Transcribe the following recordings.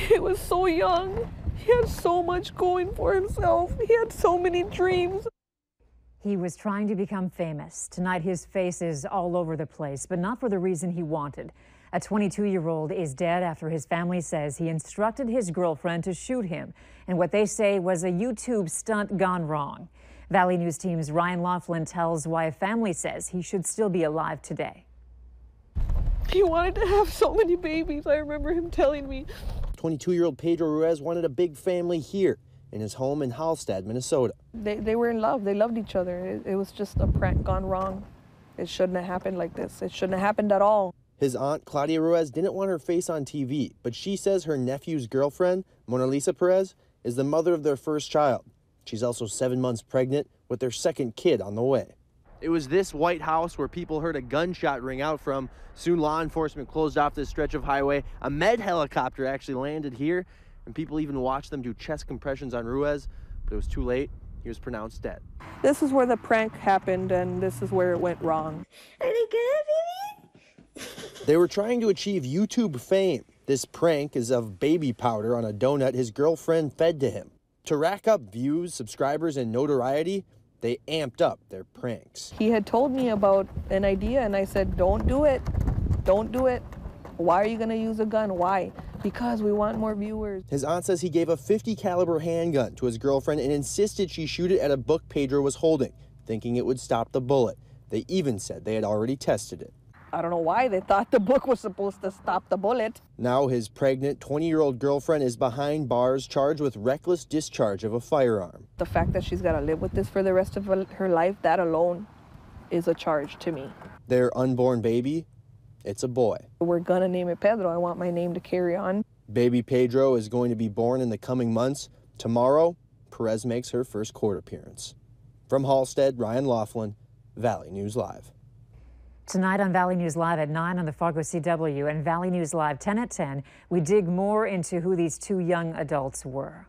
He was so young. He had so much going for himself. He had so many dreams. He was trying to become famous. Tonight, his face is all over the place, but not for the reason he wanted. A 22-year-old is dead after his family says he instructed his girlfriend to shoot him in what they say was a YouTube stunt gone wrong. Valley News Team's Ryan Laughlin tells why a family says he should still be alive today. He wanted to have so many babies. I remember him telling me. 22-year-old Pedro Ruiz wanted a big family here in his home in Hallstatt, Minnesota. They were in love. They loved each other. It was just a prank gone wrong. It shouldn't have happened like this. It shouldn't have happened at all. His aunt, Claudia Ruiz, didn't want her face on TV, but she says her nephew's girlfriend, Mona Lisa Perez, is the mother of their first child. She's also 7 months pregnant with their second kid on the way. It was this White House where people heard a gunshot ring out from. Soon law enforcement closed off this stretch of highway. A med helicopter actually landed here, and people even watched them do chest compressions on Ruiz, but it was too late. He was pronounced dead. This is where the prank happened, and this is where it went wrong. Are they good, baby? They were trying to achieve YouTube fame. This prank is of baby powder on a donut his girlfriend fed to him. To rack up views, subscribers, and notoriety, they amped up their pranks. He had told me about an idea, and I said, don't do it. Don't do it. Why are you going to use a gun? Why? Because we want more viewers. His aunt says he gave a .50 caliber handgun to his girlfriend and insisted she shoot it at a book Pedro was holding, thinking it would stop the bullet. They even said they had already tested it. I don't know why they thought the book was supposed to stop the bullet. Now his pregnant 20-year-old girlfriend is behind bars charged with reckless discharge of a firearm. The fact that she's got to live with this for the rest of her life, that alone is a charge to me. Their unborn baby, it's a boy. We're going to name it Pedro. I want my name to carry on. Baby Pedro is going to be born in the coming months. Tomorrow, Perez makes her first court appearance. From Hallstead, Ryan Laughlin, Valley News Live. Tonight on Valley News Live at 9 on the Fargo CW and Valley News Live 10 at 10, we dig more into who these two young adults were.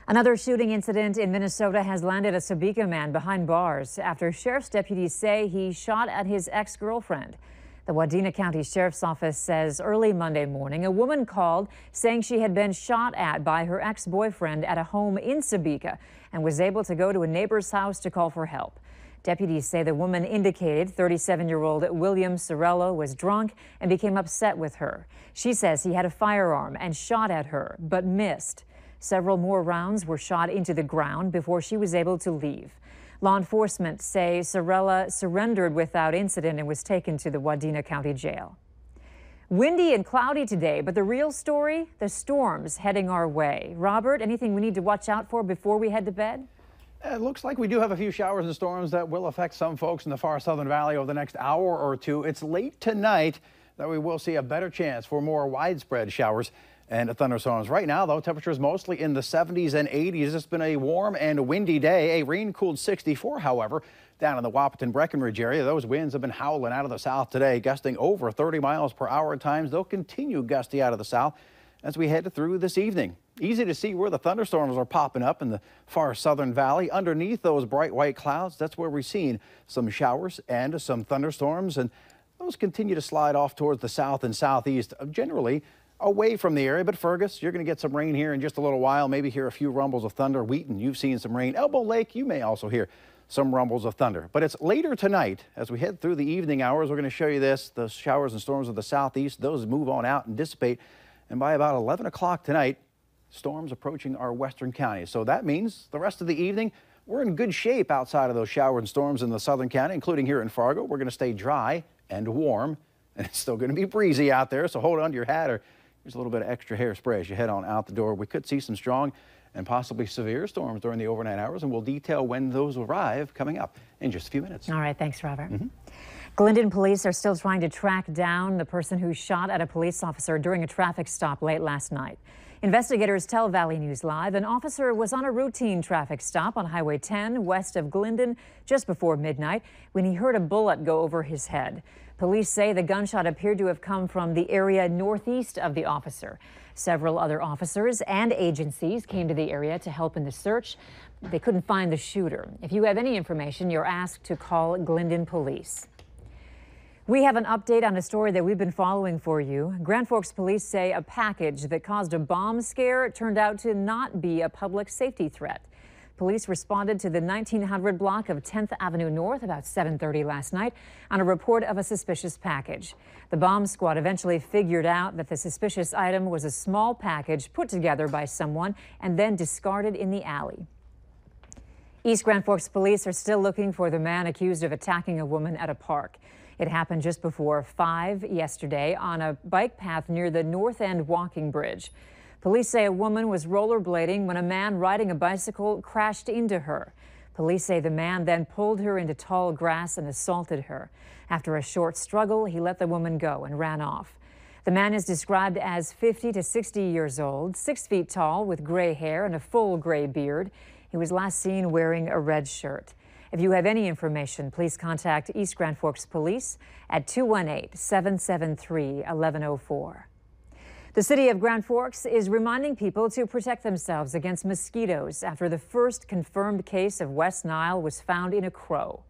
Another shooting incident in Minnesota has landed a Sebeka man behind bars after sheriff's deputies say he shot at his ex-girlfriend. The Wadena County Sheriff's Office says early Monday morning, a woman called saying she had been shot at by her ex-boyfriend at a home in Sebeka and was able to go to a neighbor's house to call for help. Deputies say the woman indicated 37-year-old William Sorello was drunk and became upset with her. She says he had a firearm and shot at her, but missed. Several more rounds were shot into the ground before she was able to leave. Law enforcement say Sorella surrendered without incident and was taken to the Wadena County Jail. Windy and cloudy today, but the real story, the storms heading our way. Robert, anything we need to watch out for before we head to bed? It looks like we do have a few showers and storms that will affect some folks in the far southern valley over the next hour or two. It's late tonight that we will see a better chance for more widespread showers and thunderstorms. Right now, though, temperatures mostly in the 70s and 80s. It's been a warm and windy day. A rain-cooled 64, however, down in the Wahpeton-Breckenridge area. Those winds have been howling out of the south today, gusting over 30 miles per hour at times. They'll continue gusty out of the south as we head through this evening. Easy to see where the thunderstorms are popping up in the far southern valley. Underneath those bright white clouds, that's where we've seen some showers and some thunderstorms, and those continue to slide off towards the south and southeast, generally away from the area. But Fergus, you're going to get some rain here in just a little while, maybe hear a few rumbles of thunder. Wheaton, you've seen some rain. Elbow Lake, you may also hear some rumbles of thunder. But it's later tonight as we head through the evening hours. We're going to show you this, the showers and storms of the southeast. Those move on out and dissipate. And by about 11 o'clock tonight, storms approaching our western counties. So that means the rest of the evening, we're in good shape outside of those showers and storms in the southern county, including here in Fargo. We're going to stay dry and warm, and it's still going to be breezy out there. So hold on to your hat, or here's a little bit of extra hairspray as you head on out the door. We could see some strong and possibly severe storms during the overnight hours, and we'll detail when those arrive coming up in just a few minutes. All right. Thanks, Robert. Glendon police are still trying to track down the person who shot at a police officer during a traffic stop late last night. Investigators tell Valley News Live an officer was on a routine traffic stop on Highway 10 west of Glendon just before midnight when he heard a bullet go over his head. Police say the gunshot appeared to have come from the area northeast of the officer. Several other officers and agencies came to the area to help in the search. They couldn't find the shooter. If you have any information, you're asked to call Glendon Police. We have an update on a story that we've been following for you. Grand Forks police say a package that caused a bomb scare turned out to not be a public safety threat. Police responded to the 1900 block of 10th Avenue North about 7:30 last night on a report of a suspicious package. The bomb squad eventually figured out that the suspicious item was a small package put together by someone and then discarded in the alley. East Grand Forks police are still looking for the man accused of attacking a woman at a park. It happened just before 5 yesterday on a bike path near the North End walking bridge. Police say a woman was rollerblading when a man riding a bicycle crashed into her. Police say the man then pulled her into tall grass and assaulted her. After a short struggle, he let the woman go and ran off. The man is described as 50 to 60 years old, 6 feet tall with gray hair and a full gray beard. He was last seen wearing a red shirt. If you have any information, please contact East Grand Forks Police at 218-773-1104. The city of Grand Forks is reminding people to protect themselves against mosquitoes after the first confirmed case of West Nile was found in a crow.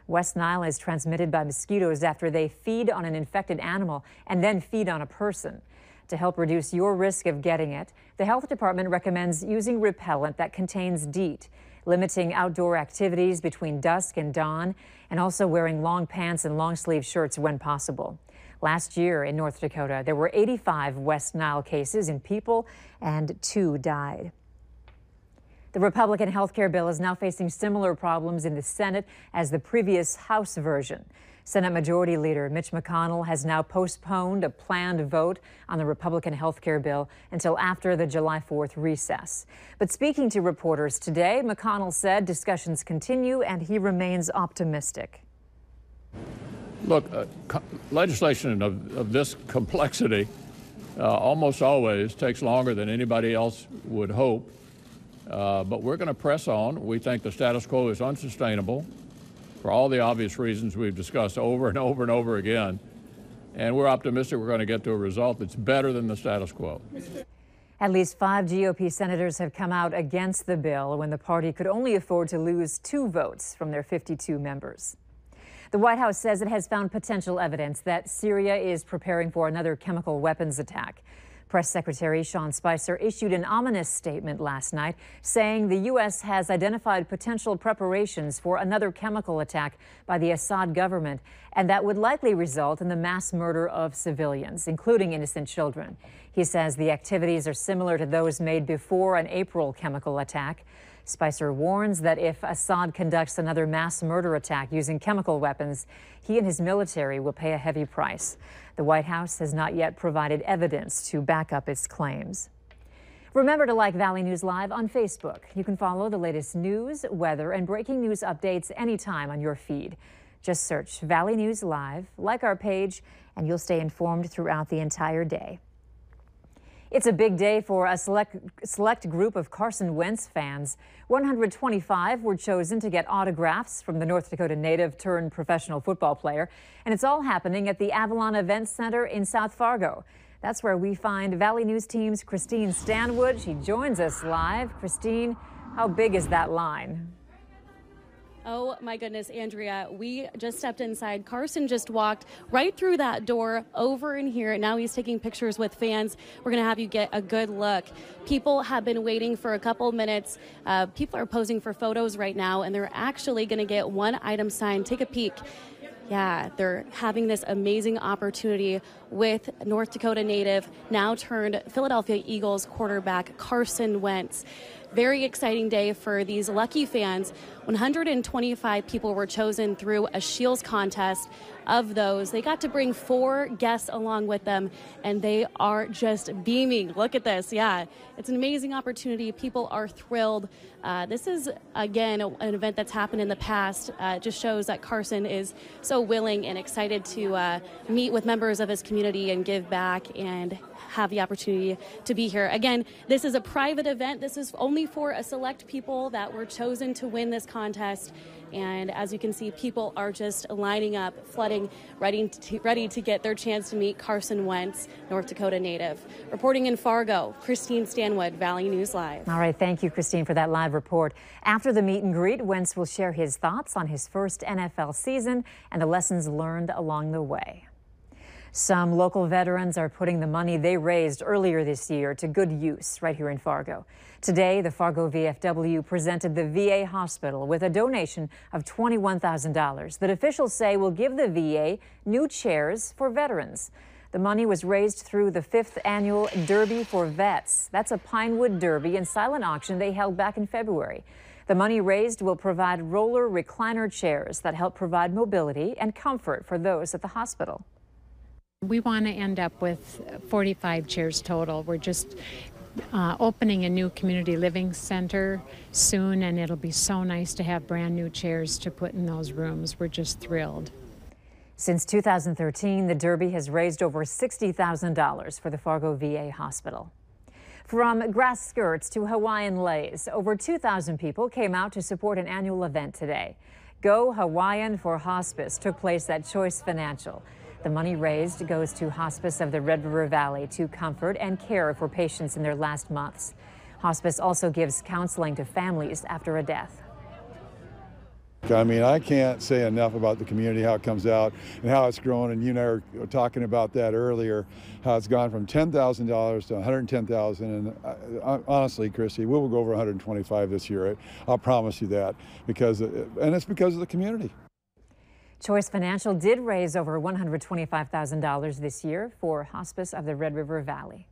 West Nile is transmitted by mosquitoes after they feed on an infected animal and then feed on a person. To help reduce your risk of getting it, the health department recommends using repellent that contains DEET, limiting outdoor activities between dusk and dawn, and also wearing long pants and long sleeve shirts when possible. Last year in North Dakota, there were 85 West Nile cases in people and 2 died. The Republican health care bill is now facing similar problems in the Senate as the previous House version. Senate Majority Leader Mitch McConnell has now postponed a planned vote on the Republican health care bill until after the July 4th recess. But speaking to reporters today, McConnell said discussions continue and he remains optimistic. Look, legislation of this complexity almost always takes longer than anybody else would hope. But we're going to press on. We think the status quo is unsustainable for all the obvious reasons we've discussed over and over and over again. And we're optimistic we're going to get to a result that's better than the status quo. At least 5 GOP senators have come out against the bill when the party could only afford to lose 2 votes from their 52 members. The White House says it has found potential evidence that Syria is preparing for another chemical weapons attack. Press Secretary Sean Spicer issued an ominous statement last night saying the U.S. has identified potential preparations for another chemical attack by the Assad government, and that would likely result in the mass murder of civilians, including innocent children. He says the activities are similar to those made before an April chemical attack. Spicer warns that if Assad conducts another mass murder attack using chemical weapons, he and his military will pay a heavy price. The White House has not yet provided evidence to back up its claims. Remember to like Valley News Live on Facebook. You can follow the latest news, weather, and breaking news updates anytime on your feed. Just search Valley News Live, like our page, and you'll stay informed throughout the entire day. It's a big day for a select group of Carson Wentz fans. 125 were chosen to get autographs from the North Dakota native turned professional football player. And it's all happening at the Avalon Event Center in South Fargo. That's where we find Valley News Team's Christine Stanwood. She joins us live. Christine, how big is that line? Oh my goodness, Andrea, we just stepped inside. Carson just walked right through that door over in here. Now he's taking pictures with fans. We're going to have you get a good look. People have been waiting for a couple minutes. People are posing for photos right now, and they're actually going to get one item signed. Take a peek. Yeah, they're having this amazing opportunity with North Dakota native, now turned Philadelphia Eagles quarterback Carson Wentz. Very exciting day for these lucky fans. 125 people were chosen through a Shields contest. Of those, they got to bring 4 guests along with them, and they are just beaming. Look at this. Yeah, it's an amazing opportunity. People are thrilled. This is, again, an event that's happened in the past. It just shows that Carson is so willing and excited to meet with members of his community and give back and have the opportunity to be here. Again, this is a private event. This is only only for a select people that were chosen to win this contest. And as you can see, people are just lining up, flooding, ready to get their chance to meet Carson Wentz, North Dakota native. Reporting in Fargo, Christine Stanwood, Valley News Live. All right, thank you, Christine, for that live report. After the meet and greet, Wentz will share his thoughts on his first NFL season and the lessons learned along the way. Some local veterans are putting the money they raised earlier this year to good use right here in Fargo. Today, the Fargo VFW presented the VA hospital with a donation of $21,000 that officials say will give the VA new chairs for veterans. The money was raised through the 5th annual Derby for Vets. That's a Pinewood Derby and silent auction they held back in February. The money raised will provide roller recliner chairs that help provide mobility and comfort for those at the hospital. We want to end up with 45 chairs total. We're just opening a new community living center soon, and it'll be so nice to have brand new chairs to put in those rooms. We're just thrilled. Since 2013, the Derby has raised over $60,000 for the Fargo VA hospital. From grass skirts to Hawaiian leis, over 2,000 people came out to support an annual event today. Go Hawaiian for Hospice took place at Choice Financial. The money raised goes to Hospice of the Red River Valley to comfort and care for patients in their last months. Hospice also gives counseling to families after a death. I mean, I can't say enough about the community, how it comes out and how it's grown. And you and I were talking about that earlier, how it's gone from $10,000 to $110,000. And honestly, Christy, we will go over 125 this year. I'll promise you that, and it's because of the community. Choice Financial did raise over $125,000 this year for Hospice of the Red River Valley.